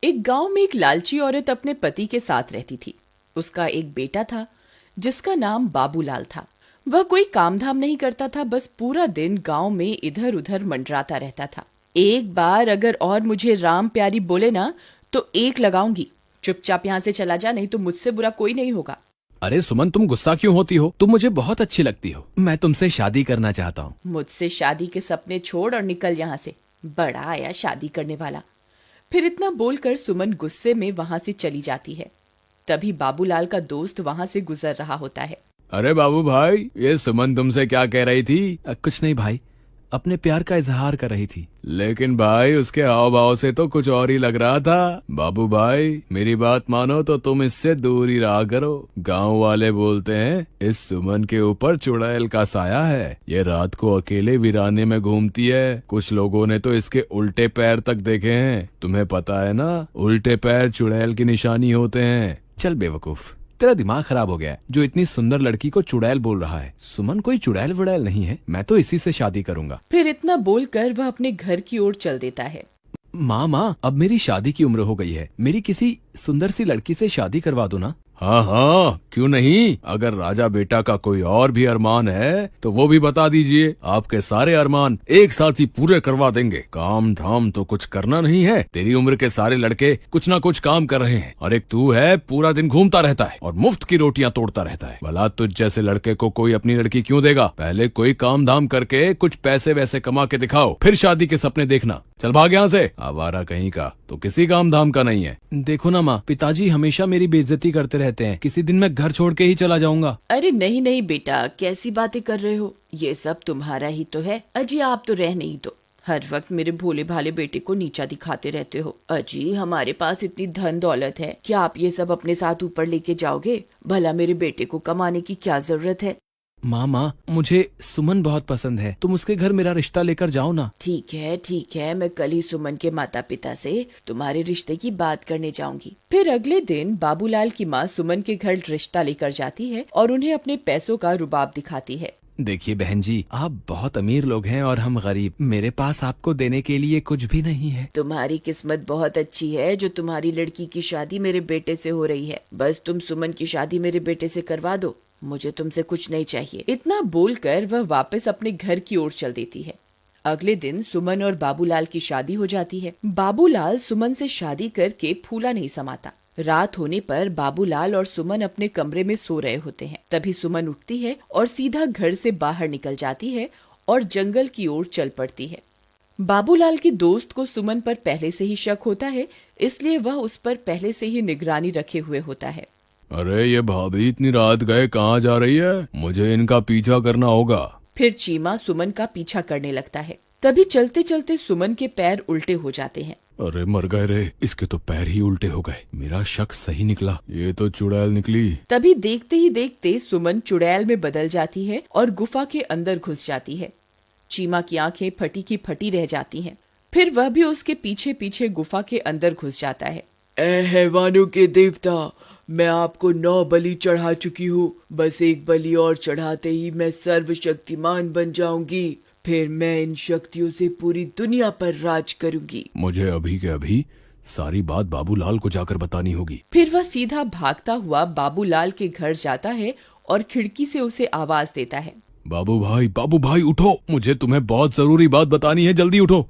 एक गांव में एक लालची औरत अपने पति के साथ रहती थी। उसका एक बेटा था जिसका नाम बाबूलाल था। वह कोई काम धाम नहीं करता था, बस पूरा दिन गांव में इधर उधर मंडराता रहता था। एक बार अगर और मुझे राम प्यारी बोले ना तो एक लगाऊंगी। चुपचाप यहाँ से चला जा, नहीं तो मुझसे बुरा कोई नहीं होगा। अरे सुमन, तुम गुस्सा क्यों होती हो? तुम मुझे बहुत अच्छी लगती हो। मैं तुमसे शादी करना चाहता हूँ। मुझसे शादी के सपने छोड़ और निकल यहाँ से। बड़ा आया शादी करने वाला। फिर इतना बोलकर सुमन गुस्से में वहां से चली जाती है। तभी बाबूलाल का दोस्त वहां से गुजर रहा होता है। अरे बाबू भाई, ये सुमन तुमसे क्या कह रही थी? कुछ नहीं भाई, अपने प्यार का इजहार कर रही थी। लेकिन भाई उसके हाव भाव से तो कुछ और ही लग रहा था। बाबू भाई, मेरी बात मानो तो तुम इससे दूर ही रहा करो। गांव वाले बोलते हैं इस सुमन के ऊपर चुड़ैल का साया है। ये रात को अकेले वीराने में घूमती है। कुछ लोगों ने तो इसके उल्टे पैर तक देखे हैं। तुम्हें पता है ना, उल्टे पैर चुड़ैल की निशानी होते हैं। चल बेवकूफ, तेरा दिमाग खराब हो गया है जो इतनी सुंदर लड़की को चुड़ैल बोल रहा है। सुमन कोई चुड़ैल वुड़ैल नहीं है, मैं तो इसी से शादी करूंगा। फिर इतना बोलकर वह अपने घर की ओर चल देता है। माँ, अब मेरी शादी की उम्र हो गई है। मेरी किसी सुंदर सी लड़की से शादी करवा दो ना। हाँ हाँ, क्यों नहीं। अगर राजा बेटा का कोई और भी अरमान है तो वो भी बता दीजिए। आपके सारे अरमान एक साथ ही पूरे करवा देंगे। काम धाम तो कुछ करना नहीं है। तेरी उम्र के सारे लड़के कुछ ना कुछ काम कर रहे हैं और एक तू है, पूरा दिन घूमता रहता है और मुफ्त की रोटियां तोड़ता रहता है। भला तुझ जैसे लड़के को कोई अपनी लड़की क्यों देगा? पहले कोई काम धाम करके कुछ पैसे वैसे कमा के दिखाओ, फिर शादी के सपने देखना। चल भाग यहाँ से, आवारा कहीं का। तो किसी काम धाम का नहीं है। देखो ना माँ, पिताजी हमेशा मेरी बेइज्जती करते रहते हैं। किसी दिन मैं घर छोड़ के ही चला जाऊंगा। अरे नहीं नहीं बेटा, कैसी बातें कर रहे हो? ये सब तुम्हारा ही तो है। अजी आप तो रह नहीं दो। हर वक्त मेरे भोले भाले बेटे को नीचा दिखाते रहते हो। अजी हमारे पास इतनी धन दौलत है, क्या आप ये सब अपने साथ ऊपर लेके जाओगे? भला मेरे बेटे को कमाने की क्या जरूरत है? माँ, मुझे सुमन बहुत पसंद है। तुम उसके घर मेरा रिश्ता लेकर जाओ ना। ठीक है, मैं कल ही सुमन के माता पिता से तुम्हारे रिश्ते की बात करने जाऊंगी। फिर अगले दिन बाबूलाल की माँ सुमन के घर रिश्ता लेकर जाती है और उन्हें अपने पैसों का रुबाब दिखाती है। देखिए बहन जी, आप बहुत अमीर लोग हैं और हम गरीब। मेरे पास आपको देने के लिए कुछ भी नहीं है। तुम्हारी किस्मत बहुत अच्छी है जो तुम्हारी लड़की की शादी मेरे बेटे से हो रही है। बस तुम सुमन की शादी मेरे बेटे से करवा दो, मुझे तुमसे कुछ नहीं चाहिए। इतना बोलकर वह वापस अपने घर की ओर चल देती है। अगले दिन सुमन और बाबूलाल की शादी हो जाती है। बाबूलाल सुमन से शादी करके फूला नहीं समाता। रात होने पर बाबूलाल और सुमन अपने कमरे में सो रहे होते हैं। तभी सुमन उठती है और सीधा घर से बाहर निकल जाती है और जंगल की ओर चल पड़ती है। बाबूलाल के दोस्त को सुमन पर पहले से ही शक होता है, इसलिए वह उस पर पहले से ही निगरानी रखे हुए होता है। अरे ये भाभी इतनी रात गए कहाँ जा रही है? मुझे इनका पीछा करना होगा। फिर चीमा सुमन का पीछा करने लगता है। तभी चलते चलते सुमन के पैर उल्टे हो जाते हैं। अरे मर गए रे, इसके तो पैर ही उल्टे हो गए। मेरा शक सही निकला, ये तो चुड़ैल निकली। तभी देखते ही देखते सुमन चुड़ैल में बदल जाती है और गुफा के अंदर घुस जाती है। चीमा की आंखें फटी की फटी रह जाती हैं। फिर वह भी उसके पीछे पीछे गुफा के अंदर घुस जाता है। ए हैवानों के देवता, मैं आपको 9 बलि चढ़ा चुकी हूँ। बस एक बलि और चढ़ाते ही मैं सर्वशक्तिमान बन जाऊंगी। फिर मैं इन शक्तियों से पूरी दुनिया पर राज करूंगी। मुझे अभी के अभी सारी बात बाबूलाल को जाकर बतानी होगी। फिर वह सीधा भागता हुआ बाबूलाल के घर जाता है और खिड़की से उसे आवाज देता है। बाबू भाई उठो, मुझे तुम्हें बहुत जरूरी बात बतानी है, जल्दी उठो।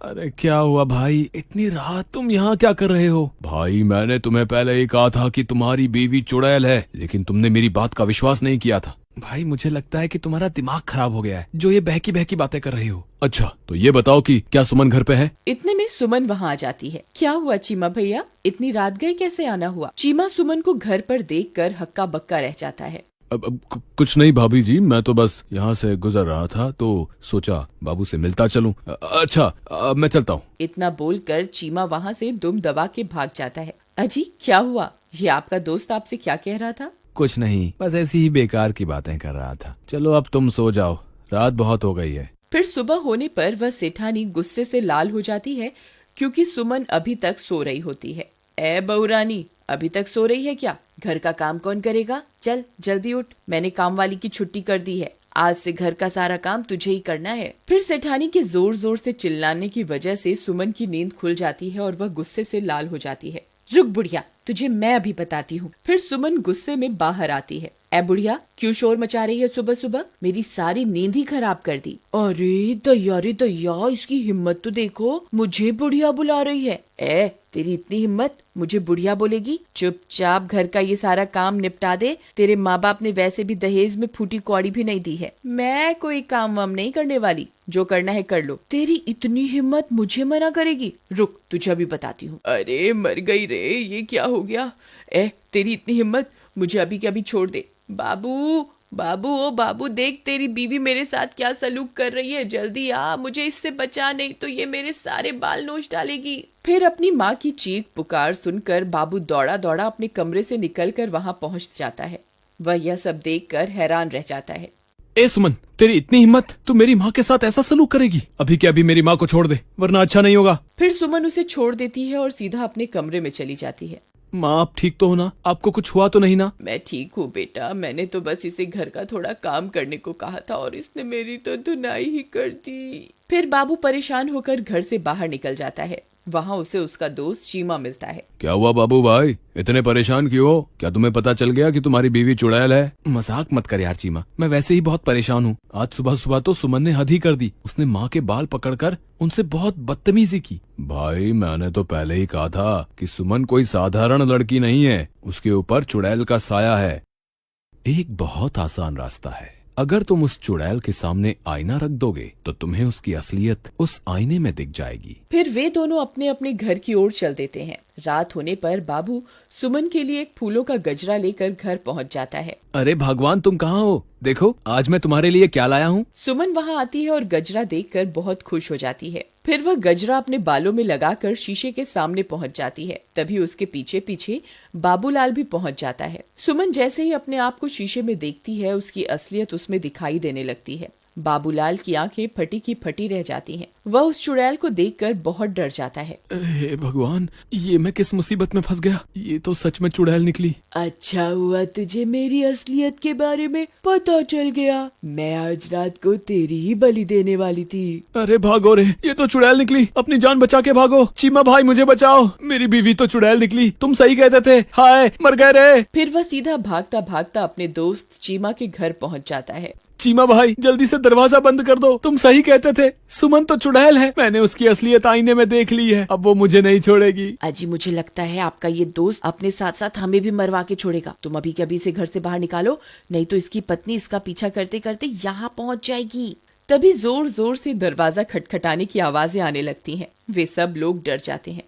अरे क्या हुआ भाई, इतनी रात तुम यहाँ क्या कर रहे हो? भाई मैंने तुम्हें पहले ही कहा था कि तुम्हारी बीवी चुड़ैल है, लेकिन तुमने मेरी बात का विश्वास नहीं किया था। भाई मुझे लगता है कि तुम्हारा दिमाग खराब हो गया है, जो ये बहकी बहकी बातें कर रही हो। अच्छा तो ये बताओ कि क्या सुमन घर पे है? इतने में सुमन वहाँ आ जाती है। क्या हुआ चीमा भैया, इतनी रात गए कैसे आना हुआ? चीमा सुमन को घर पर देखकर हक्का बक्का रह जाता है। अब कुछ नहीं भाभी जी, मैं तो बस यहाँ से गुजर रहा था तो सोचा बाबू से मिलता चलूं। अच्छा अब मैं चलता हूँ। इतना बोलकर चीमा वहाँ से दुम दबा के भाग जाता है। अजी क्या हुआ, ये आपका दोस्त आपसे क्या कह रहा था? कुछ नहीं, बस ऐसी ही बेकार की बातें कर रहा था। चलो अब तुम सो जाओ, रात बहुत हो गई है। फिर सुबह होने पर वह सेठानी गुस्से से लाल हो जाती है क्योंकि सुमन अभी तक सो रही होती है। ए बहुरानी, अभी तक सो रही है क्या? घर का काम कौन करेगा? चल जल्दी उठ, मैंने काम वाली की छुट्टी कर दी है, आज से घर का सारा काम तुझे ही करना है। फिर सेठानी के जोर जोर से चिल्लाने की वजह से सुमन की नींद खुल जाती है और वह गुस्से से लाल हो जाती है। रुक बुढ़िया, तुझे मैं अभी बताती हूँ। फिर सुमन गुस्से में बाहर आती है। ए बुढ़िया, क्यों शोर मचा रही है सुबह सुबह? मेरी सारी नींद ही खराब कर दी। अरे दैया, इसकी हिम्मत तो देखो, मुझे बुढ़िया बुला रही है। ए, तेरी इतनी हिम्मत, मुझे बुढ़िया बोलेगी? चुपचाप घर का ये सारा काम निपटा दे। तेरे माँ बाप ने वैसे भी दहेज में फूटी कौड़ी भी नहीं दी है। मैं कोई काम वाम नहीं करने वाली, जो करना है कर लो। तेरी इतनी हिम्मत मुझे मना करेगी? रुक, तुझे अभी बताती हूँ। अरे मर गई रे, ये क्या हो गया? तेरी इतनी हिम्मत, मुझे अभी के अभी छोड़ दे। बाबू बाबू, ओ बाबू, देख तेरी बीवी मेरे साथ क्या सलूक कर रही है। जल्दी आ, मुझे इससे बचा, नहीं तो ये मेरे सारे बाल नोच डालेगी। फिर अपनी माँ की चीख पुकार सुनकर बाबू दौड़ा दौड़ा अपने कमरे से निकलकर वहाँ पहुँच जाता है। वह यह सब देखकर हैरान रह जाता है। ए सुमन, तेरी इतनी हिम्मत, तू मेरी माँ के साथ ऐसा सलूक करेगी? अभी के अभी मेरी माँ को छोड़ दे, वरना अच्छा नहीं होगा। फिर सुमन उसे छोड़ देती है और सीधा अपने कमरे में चली जाती है। माँ, आप ठीक तो हो ना? आपको कुछ हुआ तो नहीं ना? मैं ठीक हूँ बेटा, मैंने तो बस इसे घर का थोड़ा काम करने को कहा था और इसने मेरी तो धुनाई ही कर दी। फिर बाबू परेशान होकर घर से बाहर निकल जाता है। वहाँ उसे उसका दोस्त चीमा मिलता है। क्या हुआ बाबू भाई, इतने परेशान क्यों हो? क्या तुम्हें पता चल गया कि तुम्हारी बीवी चुड़ैल है? मजाक मत कर यार चीमा, मैं वैसे ही बहुत परेशान हूँ। आज सुबह सुबह तो सुमन ने हद ही कर दी। उसने माँ के बाल पकड़कर उनसे बहुत बदतमीजी की। भाई, मैंने तो पहले ही कहा था कि सुमन कोई साधारण लड़की नहीं है, उसके ऊपर चुड़ैल का साया है। एक बहुत आसान रास्ता है। अगर तुम उस चुड़ैल के सामने आईना रख दोगे तो तुम्हें उसकी असलियत उस आईने में दिख जाएगी। फिर वे दोनों अपने अपने घर की ओर चल देते हैं। रात होने पर बाबू सुमन के लिए एक फूलों का गजरा लेकर घर पहुंच जाता है। अरे भगवान, तुम कहाँ हो? देखो आज मैं तुम्हारे लिए क्या लाया हूँ। सुमन वहाँ आती है और गजरा देखकर बहुत खुश हो जाती है। फिर वह गजरा अपने बालों में लगाकर शीशे के सामने पहुँच जाती है। तभी उसके पीछे पीछे बाबूलाल भी पहुँच जाता है। सुमन जैसे ही अपने आप को शीशे में देखती है, उसकी असलियत उसमें दिखाई देने लगती है। बाबूलाल की आंखें फटी की फटी रह जाती हैं। वह उस चुड़ैल को देखकर बहुत डर जाता है। हे भगवान, ये मैं किस मुसीबत में फंस गया? ये तो सच में चुड़ैल निकली। अच्छा हुआ तुझे मेरी असलियत के बारे में पता चल गया। मैं आज रात को तेरी ही बलि देने वाली थी। अरे भागो रे, ये तो चुड़ैल निकली। अपनी जान बचा के भागो। चीमा भाई, मुझे बचाओ, मेरी बीवी तो चुड़ैल निकली। तुम सही कहते थे। हाय, मर गए रे। फिर वह सीधा भागता भागता अपने दोस्त चीमा के घर पहुंच जाता है। चीमा भाई, जल्दी से दरवाजा बंद कर दो। तुम सही कहते थे, सुमन तो चुड़ैल है। मैंने उसकी असलियत आईने में देख ली है। अब वो मुझे नहीं छोड़ेगी। अजी, मुझे लगता है आपका ये दोस्त अपने साथ साथ हमें भी मरवा के छोड़ेगा। तुम अभी के अभी से घर से बाहर निकालो, नहीं तो इसकी पत्नी इसका पीछा करते करते यहाँ पहुँच जाएगी। तभी जोर जोर से दरवाजा खटखटाने की आवाजें आने लगती हैं। वे सब लोग डर जाते हैं।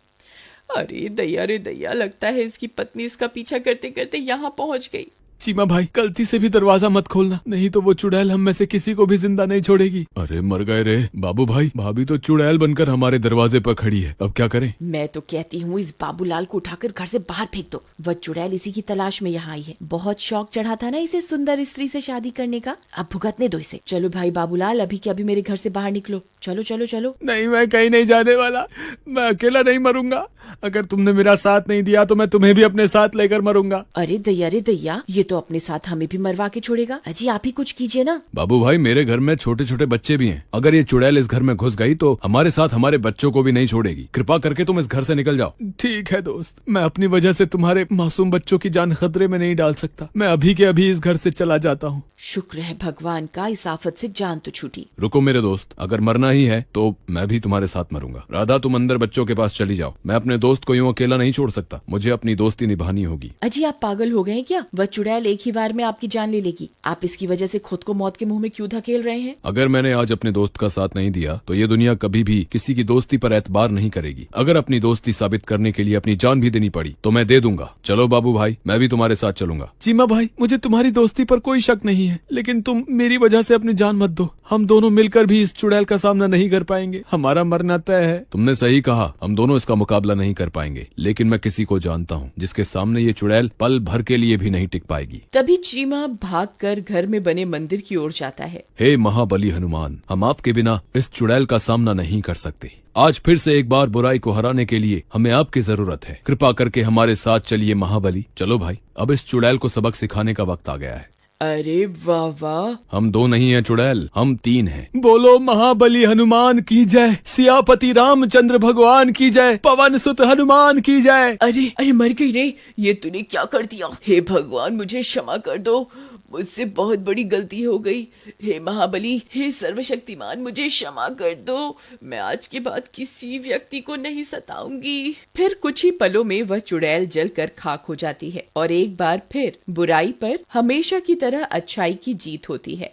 अरे दैया रे दैया, लगता है इसकी पत्नी इसका पीछा करते करते यहाँ पहुँच गई। चीमा भाई, गलती से भी दरवाजा मत खोलना, नहीं तो वो चुड़ैल हम में से किसी को भी जिंदा नहीं छोड़ेगी। अरे मर गए रे। बाबू भाई, भाभी तो चुड़ैल बनकर हमारे दरवाजे पर खड़ी है, अब क्या करें? मैं तो कहती हूँ इस बाबूलाल को उठाकर घर से बाहर फेंक दो। वह चुड़ैल इसी की तलाश में यहाँ आई है। बहुत शौक चढ़ा था ना इसे सुंदर स्त्री से शादी करने का, अब भुगतने दो इसे। चलो भाई बाबूलाल, अभी के अभी मेरे घर से बाहर निकलो। चलो चलो चलो। नहीं, मैं कहीं नहीं जाने वाला। मैं अकेला नहीं मरूंगा। अगर तुमने मेरा साथ नहीं दिया तो मैं तुम्हें भी अपने साथ लेकर मरूंगा। अरे दैया, ये तो अपने साथ हमें भी मरवा के छोड़ेगा। अजी, आप ही कुछ कीजिए ना। बाबू भाई, मेरे घर में छोटे छोटे बच्चे भी हैं। अगर ये चुड़ैल इस घर में घुस गई तो हमारे साथ हमारे बच्चों को भी नहीं छोड़ेगी। कृपा करके तुम इस घर से निकल जाओ। ठीक है दोस्त, मैं अपनी वजह से तुम्हारे मासूम बच्चों की जान खतरे में नहीं डाल सकता। मैं अभी के अभी इस घर से चला जाता हूँ। शुक्र है भगवान का, इस आफत से जान तो छूटी। रुको मेरे दोस्त, अगर मरना ही है तो मैं भी तुम्हारे साथ मरूंगा। राधा, तुम अंदर बच्चों के पास चली जाओ। मैं अपने दोस्त को यूं अकेला नहीं छोड़ सकता। मुझे अपनी दोस्ती निभानी होगी। अजी, आप पागल हो गए हैं क्या? वह चुड़ैल एक ही बार में आपकी जान ले लेगी। आप इसकी वजह से खुद को मौत के मुंह में क्यों धकेल रहे हैं? अगर मैंने आज अपने दोस्त का साथ नहीं दिया तो ये दुनिया कभी भी किसी की दोस्ती पर एतबार नहीं करेगी। अगर अपनी दोस्ती साबित करने के लिए अपनी जान भी देनी पड़ी तो मैं दे दूंगा। चलो बाबू भाई, मैं भी तुम्हारे साथ चलूंगा। चीमा भाई, मुझे तुम्हारी दोस्ती पर कोई शक नहीं है, लेकिन तुम मेरी वजह से अपनी जान मत दो। हम दोनों मिलकर भी इस चुड़ैल का सामना नहीं कर पाएंगे। हमारा मरना तय है। तुमने सही कहा, हम दोनों इसका मुकाबला नहीं कर पाएंगे, लेकिन मैं किसी को जानता हूँ जिसके सामने ये चुड़ैल पल भर के लिए भी नहीं टिक पाएगी। तभी चीमा भागकर घर में बने मंदिर की ओर जाता है। हे महाबली हनुमान, हम आपके बिना इस चुड़ैल का सामना नहीं कर सकते। आज फिर से एक बार बुराई को हराने के लिए हमें आपकी जरूरत है। कृपा करके हमारे साथ चलिए महाबली। चलो भाई, अब इस चुड़ैल को सबक सिखाने का वक्त आ गया है। अरे वाह वाह। हम 2 नहीं हैं चुड़ैल, हम 3 हैं। बोलो महाबली हनुमान की जय, सियापति रामचंद्र भगवान की जय, पवन सुत हनुमान की जय। अरे अरे मर गई रे, ये तूने क्या कर दिया? हे भगवान मुझे क्षमा कर दो, मुझसे बहुत बड़ी गलती हो गई। हे महाबली, हे सर्वशक्तिमान, मुझे क्षमा कर दो। मैं आज के बाद किसी व्यक्ति को नहीं सताऊंगी। फिर कुछ ही पलों में वह चुड़ैल जलकर खाक हो जाती है और एक बार फिर बुराई पर हमेशा की तरह अच्छाई की जीत होती है।